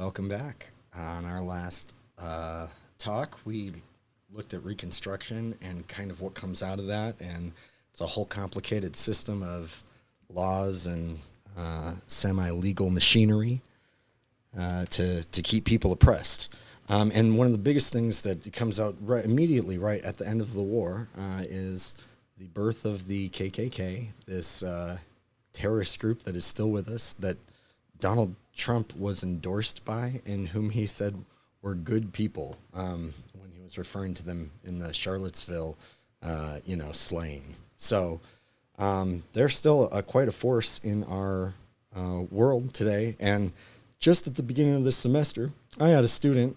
Welcome back. On our last talk, we looked at Reconstruction and kind of what comes out of that, and it's a whole complicated system of laws and semi-legal machinery to keep people oppressed. And one of the biggest things that comes out immediately right at the end of the war is the birth of the KKK, this terrorist group that is still with us, that Donald Trump was endorsed by, and whom he said were good people when he was referring to them in the Charlottesville, slaying. So they're still quite a force in our world today. And just at the beginning of this semester, I had a student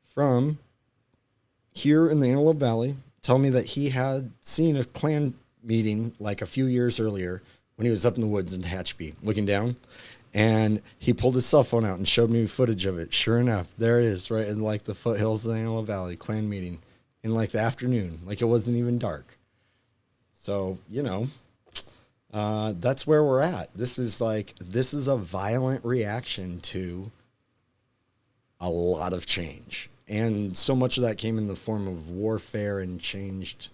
from here in the Antelope Valley tell me that he had seen a Klan meeting like a few years earlier when he was up in the woods in Tehachapi looking down. And he pulled his cell phone out and showed me footage of it. Sure enough, there it is, right in like the foothills of the Antelope Valley, Klan meeting in like the afternoon, like it wasn't even dark. So, that's where we're at. This is a violent reaction to a lot of change. And so much of that came in the form of warfare and changed,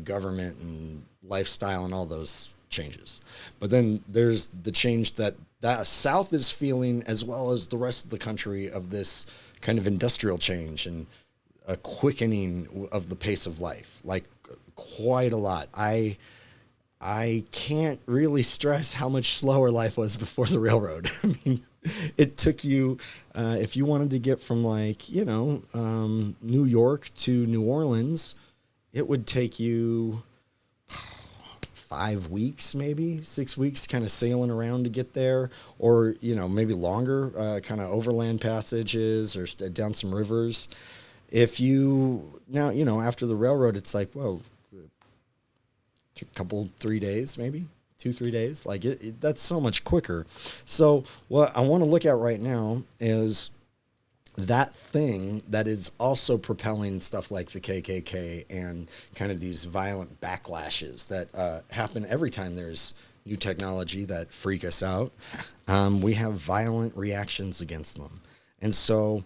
government and lifestyle and all those changes. But then there's the change that the South is feeling, as well as the rest of the country, of this kind of industrial change and a quickening of the pace of life, like quite a lot. I can't really stress how much slower life was before the railroad. I mean, it took you, if you wanted to get from New York to New Orleans, it would take you 5 weeks, maybe 6 weeks, kind of sailing around to get there, or, maybe longer, kind of overland passages or down some rivers. If you now, after the railroad, it's like, whoa, a couple, 3 days, maybe 2-3 days. Like that's so much quicker. So what I want to look at right now is that thing that is also propelling stuff like the KKK and kind of these violent backlashes that happen every time there's new technology that freak us out. We have violent reactions against them. And so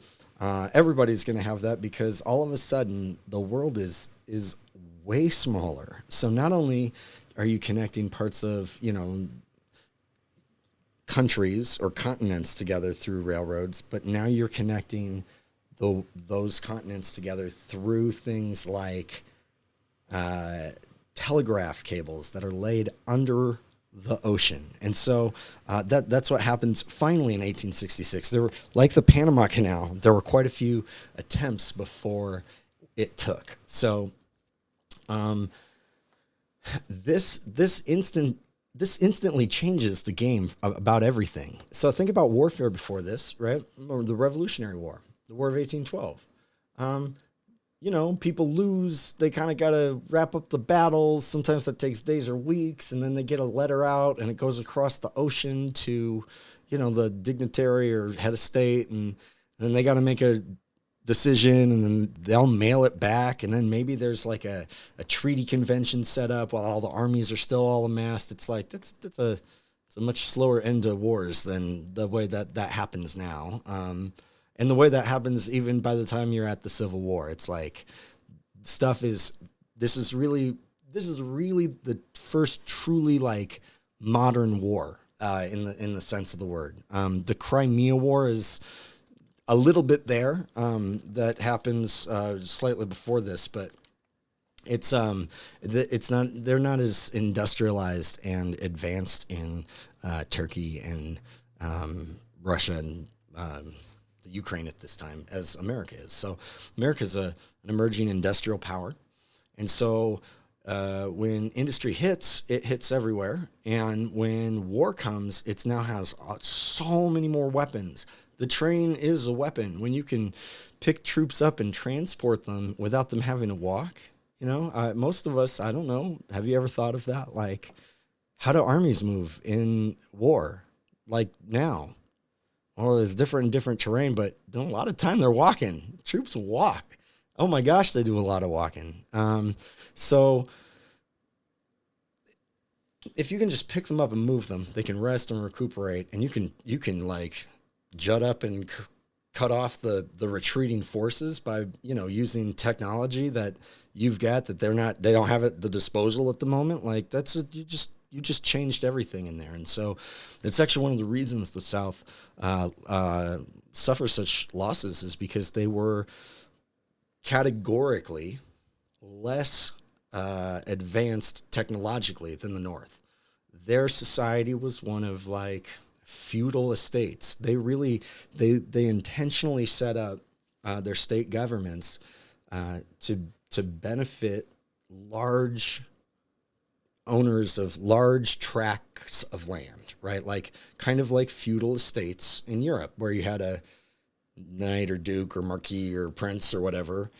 everybody's going to have that, because all of a sudden the world is way smaller. So not only are you connecting parts of, countries or continents together through railroads, but now you're connecting those continents together through things like telegraph cables that are laid under the ocean. And so that's what happens finally in 1866. There were, like the Panama Canal, there were quite a few attempts before it took. So this instantly changes the game about everything. So think about warfare before this, right? Or the Revolutionary War, the War of 1812. People lose. They kind of got to wrap up the battles. Sometimes that takes days or weeks, and then they get a letter out, and it goes across the ocean to, the dignitary or head of state, and then they got to make a decision, and then they'll mail it back, and then maybe there's like a treaty convention set up while all the armies are still all amassed. It's like it's a much slower end to wars than the way that happens now, and the way that happens even by the time you're at the Civil War. It's like this is really the first truly like modern war in the sense of the word. The Crimea War is a little bit there, that happens slightly before this, but it's not, they're not as industrialized and advanced in Turkey and Russia and the Ukraine at this time as America is. So America is an emerging industrial power, and so when industry hits, it hits everywhere, and when war comes, it now has so many more weapons. The train is a weapon. When you can pick troops up and transport them without them having to walk, most of us, I don't know, have you ever thought of that? Like, how do armies move in war? Like now? Well, it's different in different terrain, but a lot of time they're walking. Troops walk. Oh my gosh, they do a lot of walking. So if you can just pick them up and move them, they can rest and recuperate, and you can like jut up and cut off the retreating forces by, using technology that you've got that they don't have at the disposal at the moment. Like you just changed everything in there. And so it's actually one of the reasons the South suffers such losses is because they were categorically less advanced technologically than the North. Their society was one of like feudal estates. They intentionally set up their state governments to benefit large owners of large tracts of land, right? Like kind of like feudal estates in Europe, where you had a knight or duke or marquis or prince or whatever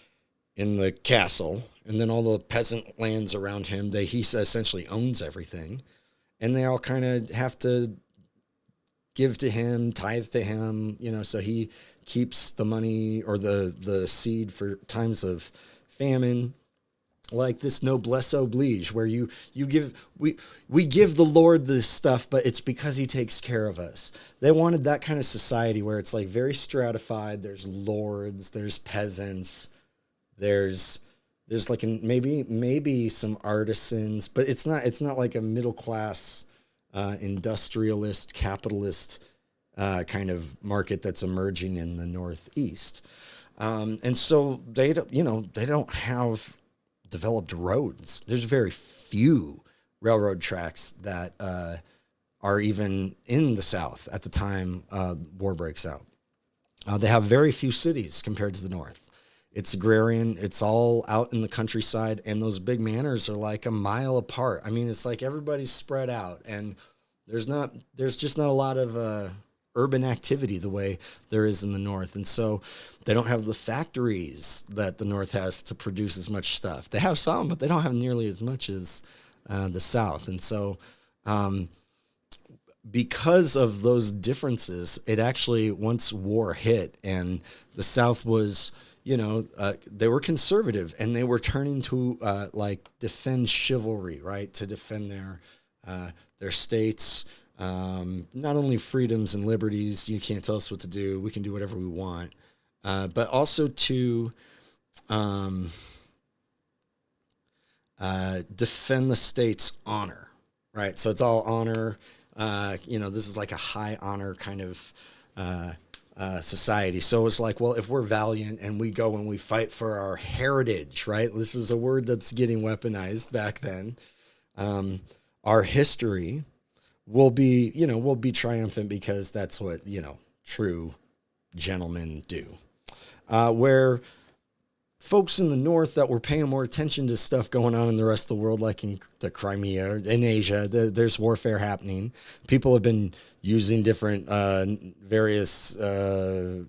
in the castle, and then all the peasant lands around him. He essentially owns everything, and they all kind of have to give to him, tithe to him, so he keeps the money or the seed for times of famine. Like this noblesse oblige, where we give the Lord this stuff, but it's because he takes care of us. They wanted that kind of society where it's like very stratified. There's lords, there's peasants, there's like maybe some artisans, but it's not like a middle class industrialist capitalist kind of market that's emerging in the Northeast. And so they don't have developed roads. There's very few railroad tracks that are even in the South at the time war breaks out. They have very few cities compared to the North. It's agrarian. It's all out in the countryside, and those big manors are like a mile apart. I mean, it's like everybody's spread out, and there's just not a lot of urban activity the way there is in the North. And so they don't have the factories that the North has to produce as much stuff. They have some, but they don't have nearly as much as the South. And so because of those differences, it actually, once war hit and the South was, they were conservative, and they were turning to defend chivalry, right? To defend their states, not only freedoms and liberties. You can't tell us what to do. We can do whatever we want. But also to defend the state's honor, right? So it's all honor. This is like a high honor kind of society. So it's like, well, if we're valiant and we go and we fight for our heritage, right? This is a word that's getting weaponized back then. Our history will be triumphant because that's what, true gentlemen do. Where folks in the North that were paying more attention to stuff going on in the rest of the world, like in the Crimea, in Asia, there's warfare happening. People have been using different various new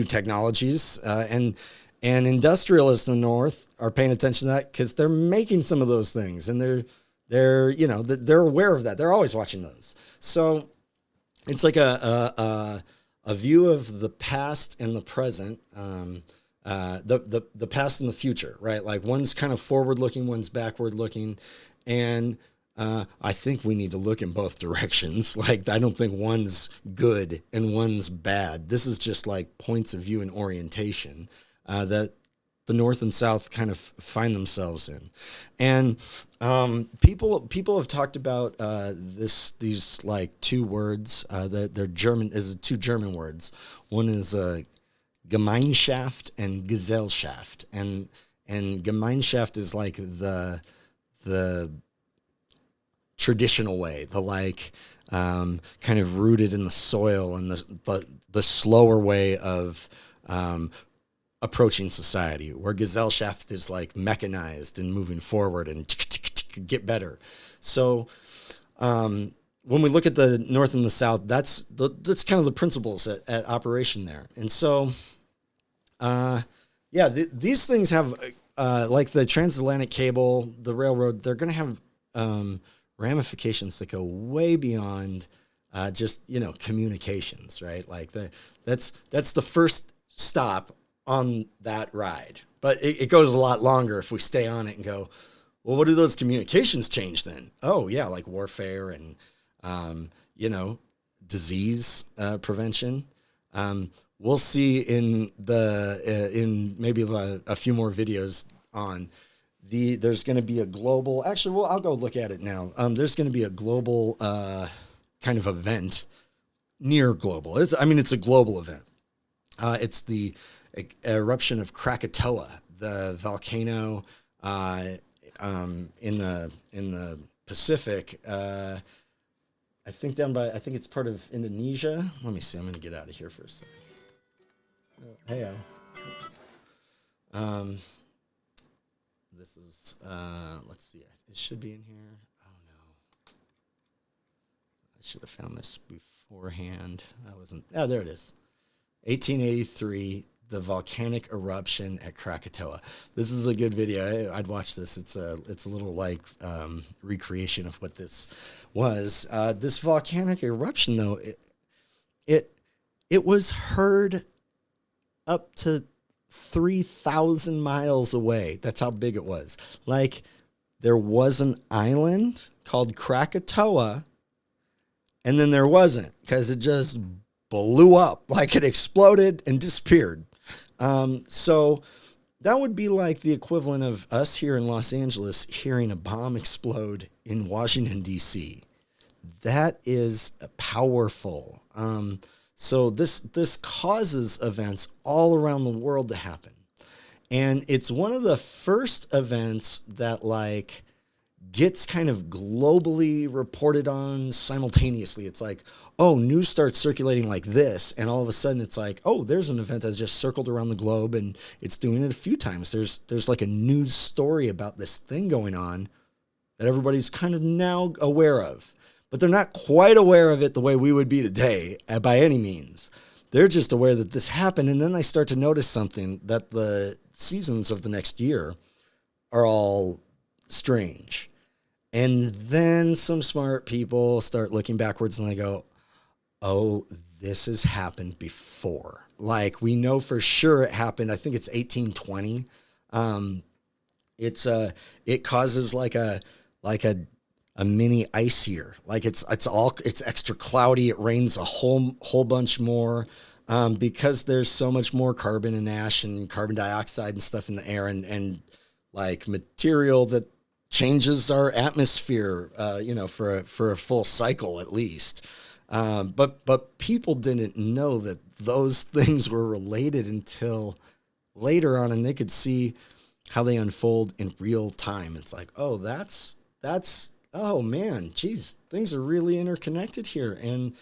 technologies, and industrialists in the North are paying attention to that because they're making some of those things, and they're aware of that. They're always watching those. So it's like a view of the past and the present. The past and the future, right? Like one's kind of forward looking, one's backward looking. And I think we need to look in both directions. Like, I don't think one's good and one's bad. This is just like points of view and orientation that the North and South kind of find themselves in. And people have talked about these like two words that they're German, is two German words. One is Gemeinschaft and Gesellschaft, and Gemeinschaft is like the traditional way, the kind of rooted in the soil, and the slower way of approaching society, where Gesellschaft is like mechanized and moving forward and get better. So when we look at the North and the South, that's kind of the principles at operation there. And so these things have like the transatlantic cable, the railroad, they're going to have ramifications that go way beyond just communications, right? Like that's the first stop on that ride, but it goes a lot longer if we stay on it and go, well, what do those communications change then? Oh yeah, like warfare and disease prevention. We'll see in in maybe a few more videos on there's going to be a global, actually, well, I'll go look at it now. There's going to be a global kind of event, near global. It's a global event. It's the eruption of Krakatoa, the volcano in the Pacific. I think it's part of Indonesia. Let me see. I'm going to get out of here for a second. Hey, this is, let's see. It should be in here. Oh, no. I should have found this beforehand. There it is. 1883, the volcanic eruption at Krakatoa. This is a good video. I'd watch this. It's a little like recreation of what this was. This volcanic eruption, though, it was heard up to 3,000 miles away. That's how big it was. Like, there was an island called Krakatoa, and then there wasn't, because it just blew up. Like, it exploded and disappeared. So that would be like the equivalent of us here in Los Angeles hearing a bomb explode in Washington, D.C. That is powerful. So this causes events all around the world to happen. And it's one of the first events that like gets kind of globally reported on simultaneously. It's like, oh, news starts circulating like this, and all of a sudden it's like, oh, there's an event that just circled around the globe, and it's doing it a few times. There's like a news story about this thing going on that everybody's kind of now aware of. But they're not quite aware of it the way we would be today, by any means. They're just aware that this happened, and then they start to notice something, that the seasons of the next year are all strange. And then some smart people start looking backwards, and they go, oh, this has happened before. Like, we know for sure it happened. I think it's 1820. It causes like a mini ice year. Like, it's extra cloudy. It rains a whole bunch more because there's so much more carbon and ash and carbon dioxide and stuff in the air, and like material that changes our atmosphere, for a full cycle at least. But people didn't know that those things were related until later on, and they could see how they unfold in real time. It's like, oh, that's, oh man, geez, things are really interconnected here. And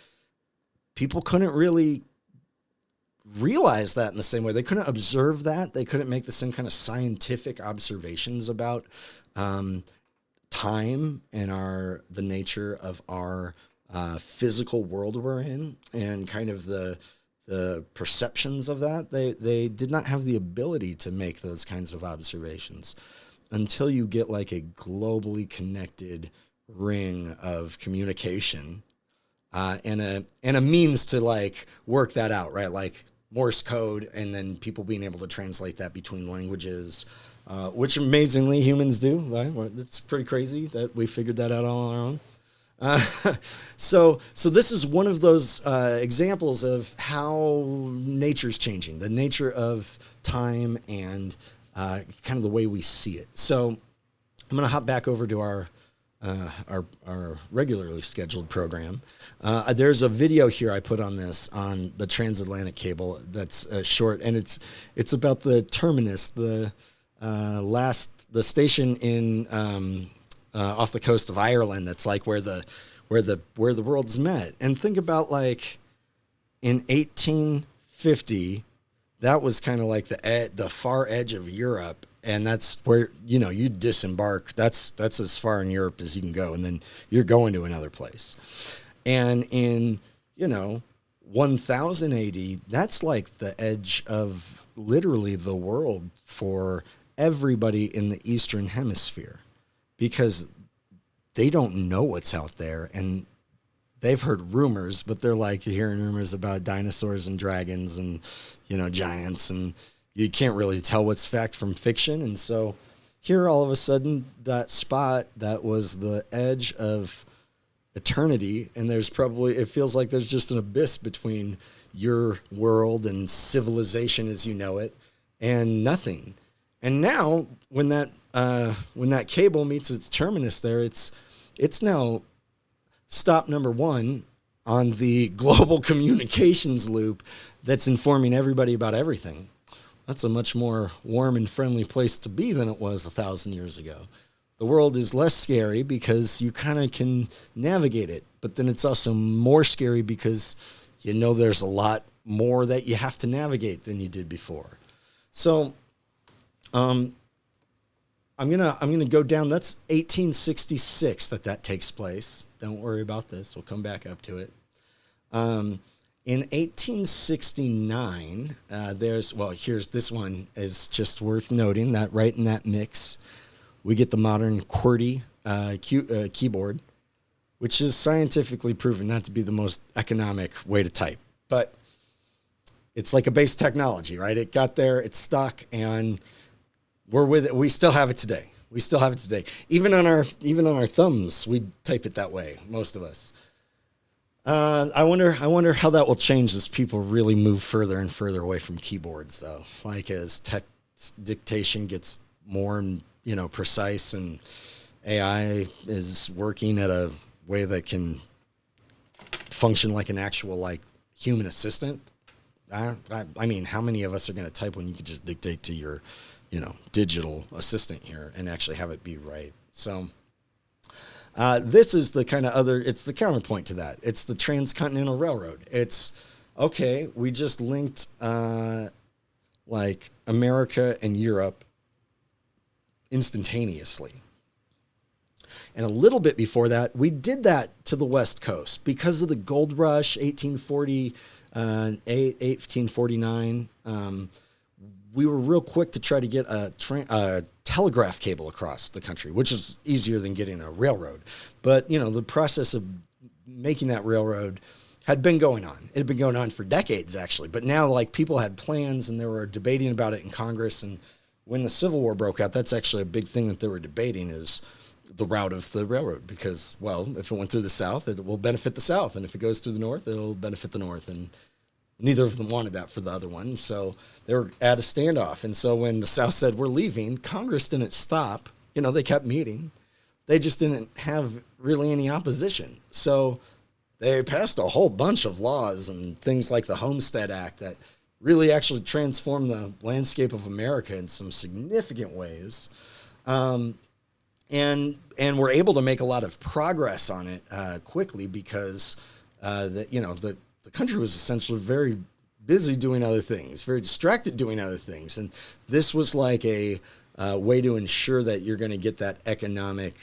people couldn't really realize that in the same way. They couldn't observe that. They couldn't make the same kind of scientific observations about time and the nature of our physical world we're in, and kind of the perceptions of that. They did not have the ability to make those kinds of observations until you get like a globally connected ring of communication and a means to like work that out, right? Like Morse code, and then people being able to translate that between languages, which amazingly humans do, right? It's pretty crazy that we figured that out all on our own. So this is one of those examples of how nature's changing, the nature of time, and kind of the way we see it. So I'm going to hop back over to our regularly scheduled program. There's a video here I put on the Transatlantic cable that's short, and it's about the terminus, the station in off the coast of Ireland. That's like where the world's met. And think about, like, in 1850, that was kind of like the far edge of Europe. And that's where, you disembark. That's as far in Europe as you can go. And then you're going to another place. And in, 1000 AD, that's like the edge of literally the world for everybody in the Eastern Hemisphere, because they don't know what's out there. And they've heard rumors, but they're like hearing rumors about dinosaurs and dragons and, giants, and you can't really tell what's fact from fiction. And so here, all of a sudden, that spot that was the edge of eternity, and it feels like there's just an abyss between your world and civilization as you know it and nothing. And now when that cable meets its terminus there, it's now stop number one on the global communications loop that's informing everybody about everything. That's a much more warm and friendly place to be than it was 1,000 years ago. The world is less scary because you kind of can navigate it, but then it's also more scary because you know there's a lot more that you have to navigate than you did before. So I'm gonna go down. That's 1866 that takes place. Don't worry about this. We'll come back up to it. In 1869, here's this one is just worth noting that right in that mix, we get the modern QWERTY keyboard, which is scientifically proven not to be the most economic way to type, but it's like a base technology, right? It got there, it's stuck, and we're with it. We still have it today. Even on our thumbs, we type it that way, most of us. I wonder how that will change as people really move further and further away from keyboards, though. Like as text dictation gets more precise, and AI is working at a way that can function like an actual like human assistant. I mean, how many of us are going to type when you could just dictate to your, digital assistant here and actually have it be right? So this is the kind of it's the counterpoint to that. It's the Transcontinental Railroad. It's, okay, we just linked like America and Europe instantaneously. And a little bit before that, we did that to the West Coast because of the gold rush, 1849. We were real quick to try to get a telegraph cable across the country, which is easier than getting a railroad. But, the process of making that railroad had been going on. It had been going on for decades, actually. But now, like, people had plans, and they were debating about it in Congress. And when the Civil War broke out, that's actually a big thing that they were debating, is the route of the railroad. Because, well, if it went through the South, it will benefit the South. And if it goes through the North, it'll benefit the North. And neither of them wanted that for the other one. So they were at a standoff. And so when the South said, we're leaving, Congress didn't stop. They kept meeting. They just didn't have really any opposition. So they passed a whole bunch of laws and things like the Homestead Act that really actually transformed the landscape of America in some significant ways. And we're able to make a lot of progress on it quickly because the country was essentially very busy doing other things, very distracted doing other things. And this was like a way to ensure that you're going to get that economic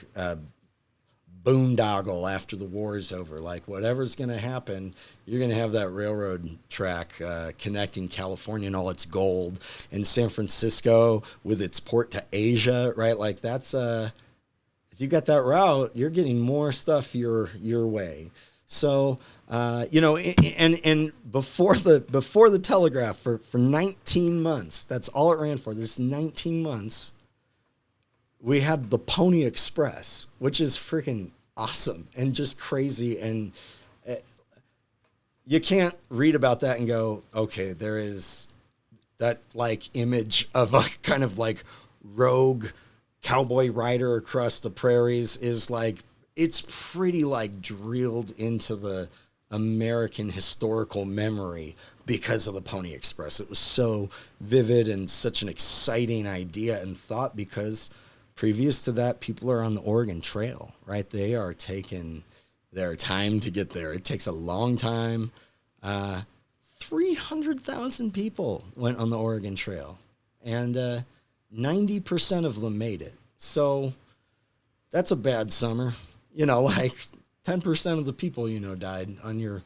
boondoggle after the war is over. Like, whatever's going to happen, you're going to have that railroad track connecting California and all its gold, and San Francisco with its port to Asia, right? Like, that's if you got that route, you're getting more stuff your way. So, and before the telegraph for 19 months, that's all it ran for. There's 19 months. We had the Pony Express, which is freaking awesome and just crazy. And you can't read about that and go, okay, there is that like image of a kind of like rogue cowboy rider across the prairies is like, it's pretty like drilled into the American historical memory because of the Pony Express. It was so vivid and such an exciting idea and thought, because previous to that, people are on the Oregon Trail, right? They are taking their time to get there. It takes a long time. 300,000 people went on the Oregon Trail, and 90% of them made it. So that's a bad summer. Like 10% of the people, died on your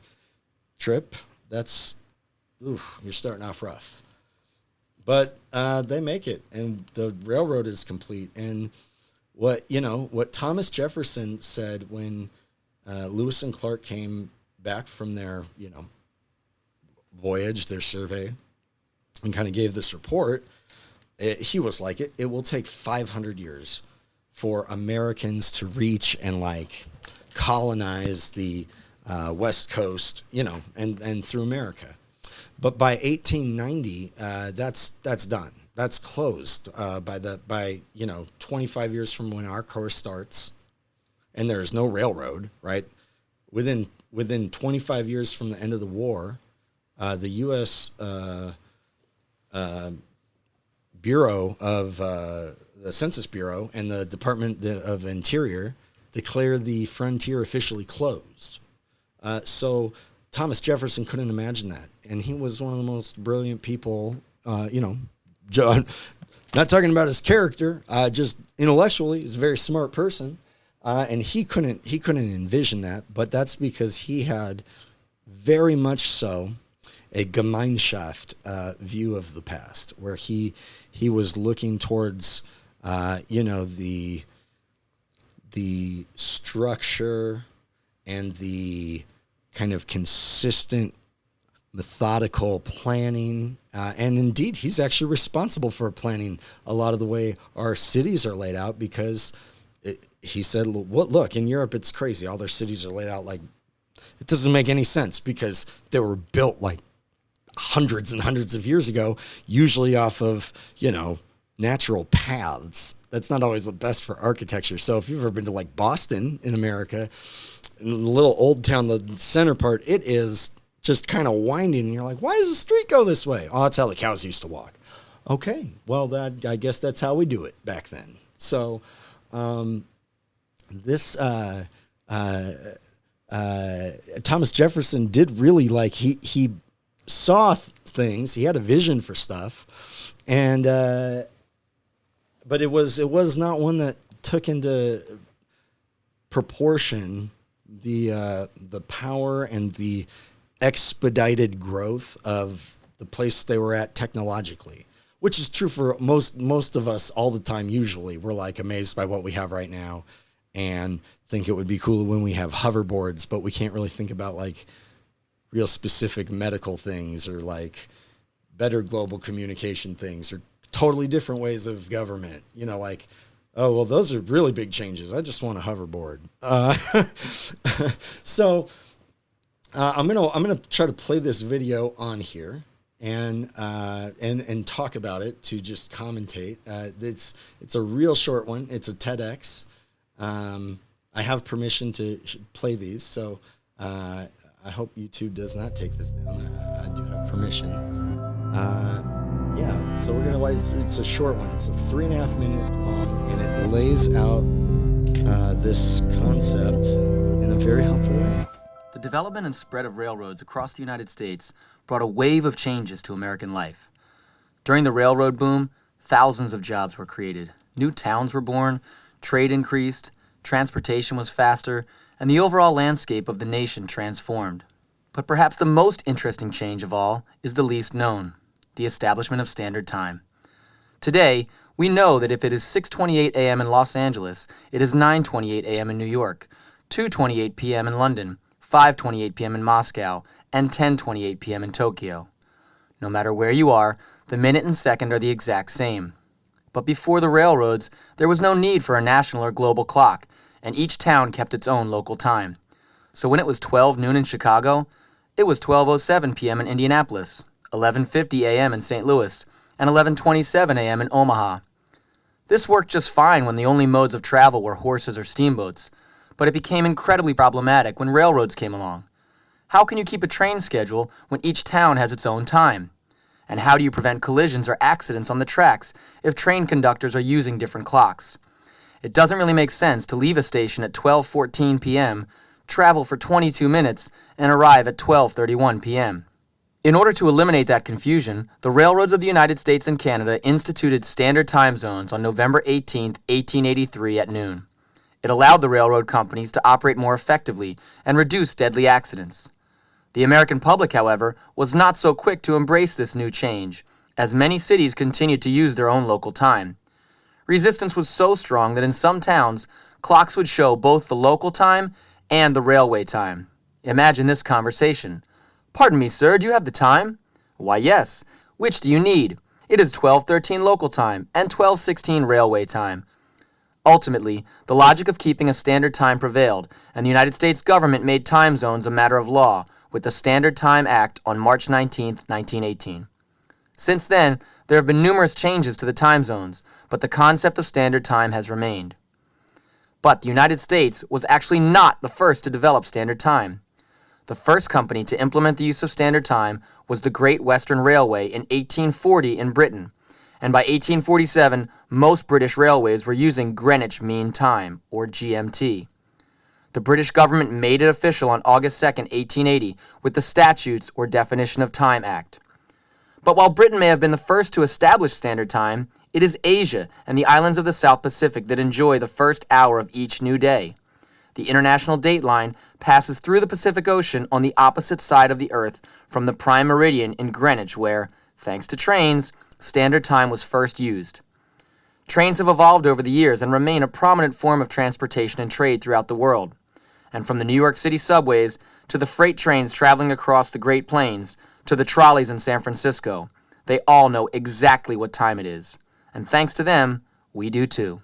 trip. That's, you're starting off rough. But they make it, and the railroad is complete. And what Thomas Jefferson said when Lewis and Clark came back from their, voyage, their survey, and kind of gave this report, he was like, it will take 500 years for Americans to reach and like colonize the West Coast, and through America. But by 1890, that's done. That's closed by 25 years from when our course starts, and there is no railroad. Right, within 25 years from the end of the war, the U.S. Bureau of the Census Bureau and the Department of Interior declare the frontier officially closed. So Thomas Jefferson couldn't imagine that, and he was one of the most brilliant people. John, not talking about his character, just intellectually, he's a very smart person, and he couldn't envision that. But that's because he had very much so a Gemeinschaft view of the past, where he was looking towards the structure and the kind of consistent methodical planning, and indeed he's actually responsible for planning a lot of the way our cities are laid out, because he said, look, in Europe it's crazy, all their cities are laid out like, it doesn't make any sense, because they were built like hundreds and hundreds of years ago, usually off of natural paths. That's not always the best for architecture. So if you've ever been to like Boston in America, in the little old town, the center part, it is just kind of winding. And you're like, why does the street go this way? Oh, that's how the cows used to walk. Okay, well, I guess that's how we do it back then. So Thomas Jefferson did really he saw things. He had a vision for stuff, and but it was not one that took into proportion the power and the expedited growth of the place they were at technologically, which is true for most of us all the time. Usually we're like amazed by what we have right now and think it would be cool when we have hoverboards, but we can't really think about like real specific medical things or like better global communication things or totally different ways of government, like, oh, well, those are really big changes. I just want a hoverboard. So I'm gonna try to play this video on here and talk about it, to just commentate. It's a real short one. It's a TEDx. I have permission to play these, so I hope YouTube does not take this down. I do have permission. So we're gonna it's a short one. It's a 3.5 minute long, and it lays out this concept in a very helpful way. The development and spread of railroads across the United States brought a wave of changes to American life. During the railroad boom, thousands of jobs were created. New towns were born, trade increased, transportation was faster, and the overall landscape of the nation transformed. But perhaps the most interesting change of all is the least known: the establishment of Standard Time. Today, we know that if it is 6:28 a.m. in Los Angeles, it is 9:28 a.m. in New York, 2:28 p.m. in London, 5:28 p.m. in Moscow, and 10:28 p.m. in Tokyo. No matter where you are, the minute and second are the exact same. But before the railroads, there was no need for a national or global clock, and each town kept its own local time. So when it was 12 noon in Chicago, it was 12:07 p.m. in Indianapolis, 11:50 a.m. in St. Louis, and 11:27 a.m. in Omaha. This worked just fine when the only modes of travel were horses or steamboats, but it became incredibly problematic when railroads came along. How can you keep a train schedule when each town has its own time? And how do you prevent collisions or accidents on the tracks if train conductors are using different clocks? It doesn't really make sense to leave a station at 12:14 p.m., travel for 22 minutes, and arrive at 12:31 p.m. In order to eliminate that confusion, the railroads of the United States and Canada instituted standard time zones on November 18, 1883 at noon. It allowed the railroad companies to operate more effectively and reduce deadly accidents. The American public, however, was not so quick to embrace this new change, as many cities continued to use their own local time. Resistance was so strong that in some towns, clocks would show both the local time and the railway time. Imagine this conversation. "Pardon me, sir, do you have the time?" "Why, yes. Which do you need?" "It is 12:13 local time and 12:16 railway time." Ultimately, the logic of keeping a standard time prevailed, and the United States government made time zones a matter of law with the Standard Time Act on March 19, 1918. Since then, there have been numerous changes to the time zones, but the concept of standard time has remained. But the United States was actually not the first to develop standard time. The first company to implement the use of standard time was the Great Western Railway in 1840 in Britain, and by 1847, most British railways were using Greenwich Mean Time, or GMT. The British government made it official on August 2, 1880, with the Statutes or Definition of Time Act. But while Britain may have been the first to establish standard time, it is Asia and the islands of the South Pacific that enjoy the first hour of each new day. The International Date Line passes through the Pacific Ocean on the opposite side of the Earth from the prime meridian in Greenwich where, thanks to trains, standard time was first used. Trains have evolved over the years and remain a prominent form of transportation and trade throughout the world. And from the New York City subways to the freight trains traveling across the Great Plains to the trolleys in San Francisco, they all know exactly what time it is. And thanks to them, we do too.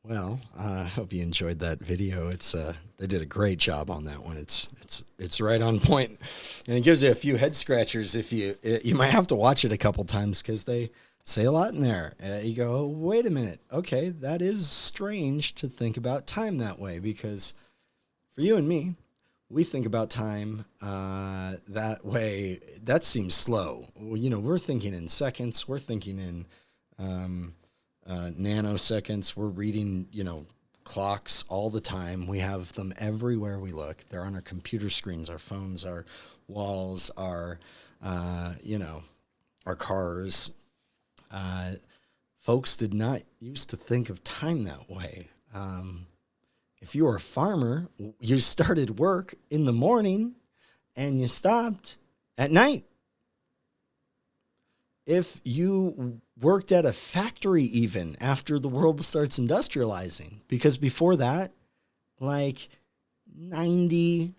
Well, I hope you enjoyed that video. They did a great job on that one. It's right on point, and it gives you a few head scratchers. If you might have to watch it a couple times because they say a lot in there. You go, oh, wait a minute, okay, that is strange to think about time that way, because for you and me, we think about time that way. That seems slow. We're thinking in seconds. We're thinking in nanoseconds. We're reading, clocks all the time. We have them everywhere we look. They're on our computer screens, our phones, our walls, our cars. Folks did not used to think of time that way. If you were a farmer, you started work in the morning and you stopped at night. If you worked at a factory even after the world starts industrializing, because before that, like 90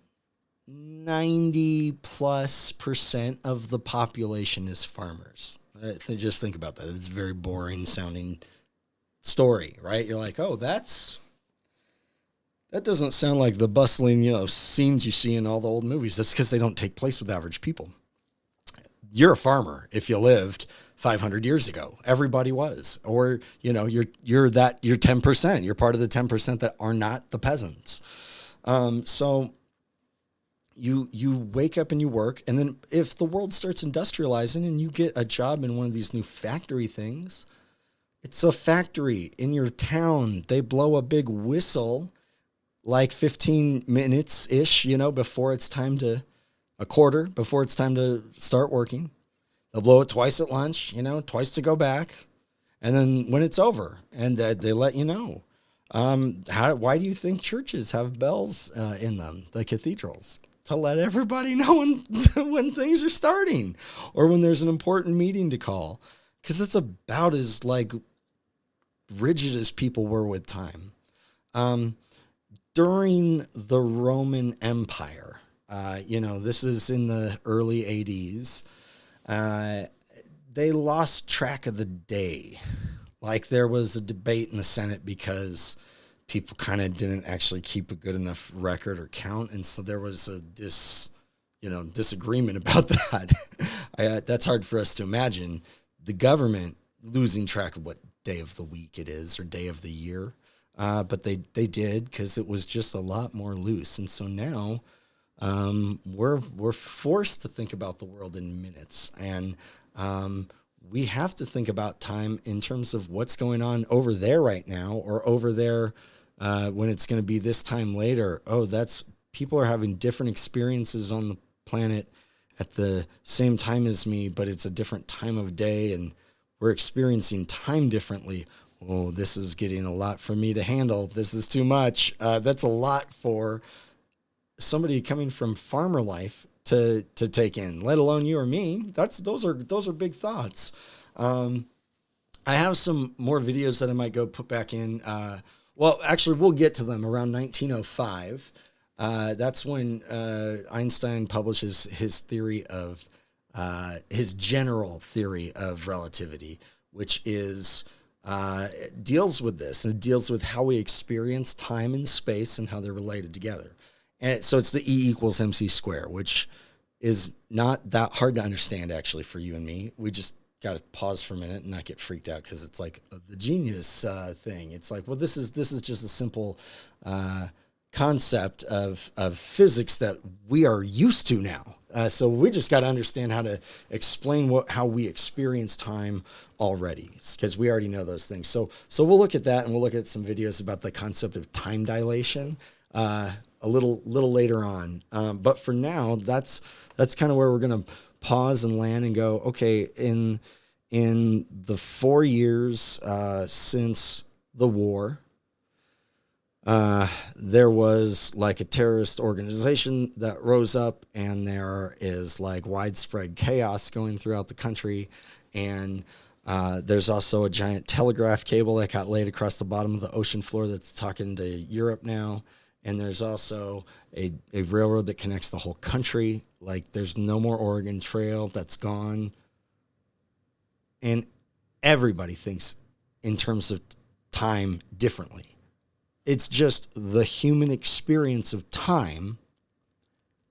plus % of the population is farmers. Just think about that. It's a very boring sounding story, right? You're like, oh, that doesn't sound like the bustling, scenes you see in all the old movies. That's because they don't take place with average people. You're a farmer if you lived 500 years ago. Everybody was. Or, you're 10%. You're part of the 10% that are not the peasants. So you wake up and you work, and then if the world starts industrializing and you get a job in one of these new factory things, it's a factory in your town. They blow a big whistle like 15 minutes-ish, before it's time to, a quarter before it's time to start working. They'll blow it twice at lunch, twice to go back. And then when it's over, and they let you know. Why do you think churches have bells in them, the cathedrals? To let everybody know when things are starting or when there's an important meeting to call. Because it's about as rigid as people were with time. During the Roman Empire, this is in the early 80s, they lost track of the day. Like there was a debate in the Senate because people kind of didn't actually keep a good enough record or count. And so there was a disagreement about that. That's hard for us to imagine. The government losing track of what day of the week it is or day of the year. But they did because it was just a lot more loose. And so now we're forced to think about the world in minutes. And we have to think about time in terms of what's going on over there right now or over there when it's going to be this time later. Oh, people are having different experiences on the planet at the same time as me, but it's a different time of day and we're experiencing time differently. Oh, this is getting a lot for me to handle. This is too much. That's a lot for somebody coming from farmer life to take in, let alone you or me. Those are big thoughts. I have some more videos that I might go put back in. Actually, we'll get to them around 1905. That's when Einstein publishes his theory of his general theory of relativity, which is deals with this, and it deals with how we experience time and space and how they're related together. And so it's the E equals MC squared, which is not that hard to understand actually for you and me. We just got to pause for a minute and not get freaked out because it's like the genius thing. It's like, well, this is just a simple concept of physics that we are used to now. So we just got to understand how to explain how we experience time already, because we already know those things. So we'll look at that, and we'll look at some videos about the concept of time dilation a little later on. But for now, that's kind of where we're going to pause and land and go, okay, in the 4 years since the war, there was like a terrorist organization that rose up, and there is like widespread chaos going throughout the country. And there's also a giant telegraph cable that got laid across the bottom of the ocean floor that's talking to Europe now. And there's also a railroad that connects the whole country. Like, there's no more Oregon Trail, that's gone. And everybody thinks in terms of time differently. It's just the human experience of time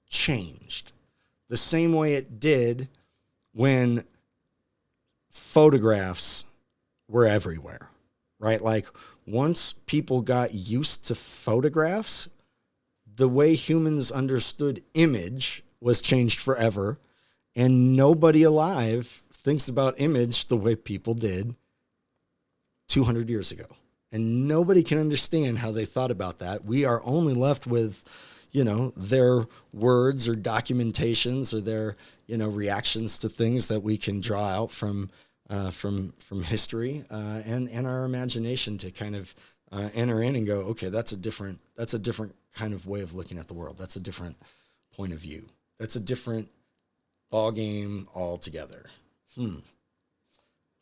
changed the same way it did when photographs were everywhere, right? Like, once people got used to photographs, the way humans understood image was changed forever, and nobody alive thinks about image the way people did 200 years ago. And nobody can understand how they thought about that. We are only left with, their words or documentations or their, reactions to things that we can draw out from history and our imagination to kind of enter in and go, okay, that's a different kind of way of looking at the world. That's a different point of view. That's a different ball game altogether.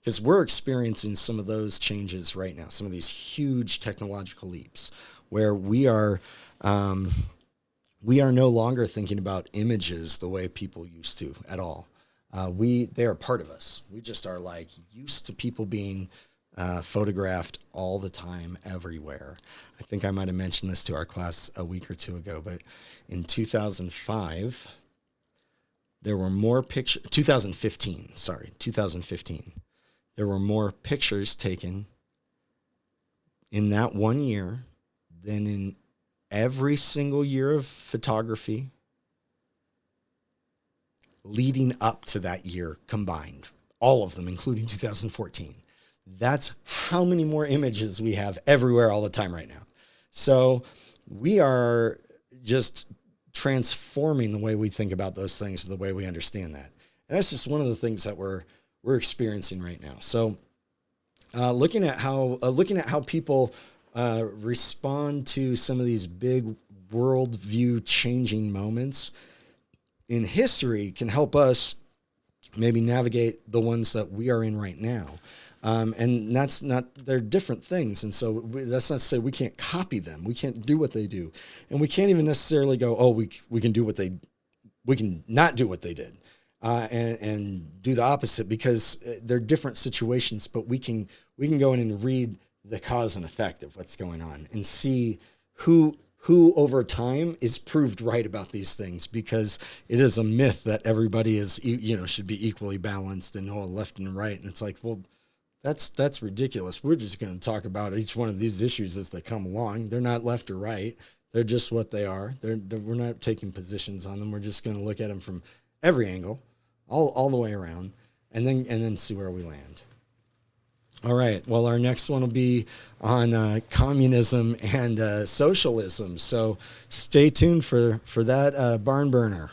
Because we're experiencing some of those changes right now, some of these huge technological leaps where we are no longer thinking about images the way people used to at all. They are part of us. We just are like used to people being photographed all the time, everywhere. I think I might have mentioned this to our class a week or two ago, but in 2015, there were more pictures taken in that 1 year than in every single year of photography leading up to that year combined, all of them, including 2014. That's how many more images we have everywhere all the time right now. So we are just transforming the way we think about those things, the way we understand that. And that's just one of the things that we're experiencing right now. So looking at how people respond to some of these big worldview changing moments in history can help us maybe navigate the ones that we are in right now. And they're different things. And so that's not to say we can't copy them. We can't do what they do. And we can't even necessarily go, oh, we can not do what they did. And do the opposite, because they're different situations, but we can go in and read the cause and effect of what's going on and see who over time is proved right about these things, because it is a myth that everybody is, should be equally balanced and all left and right. And it's like, well, that's ridiculous. We're just going to talk about each one of these issues as they come along. They're not left or right. They're just what they are. We're not taking positions on them. We're just going to look at them from every angle, all the way around, and then see where we land. All right. Well, our next one will be on communism and socialism. So stay tuned for that barn burner.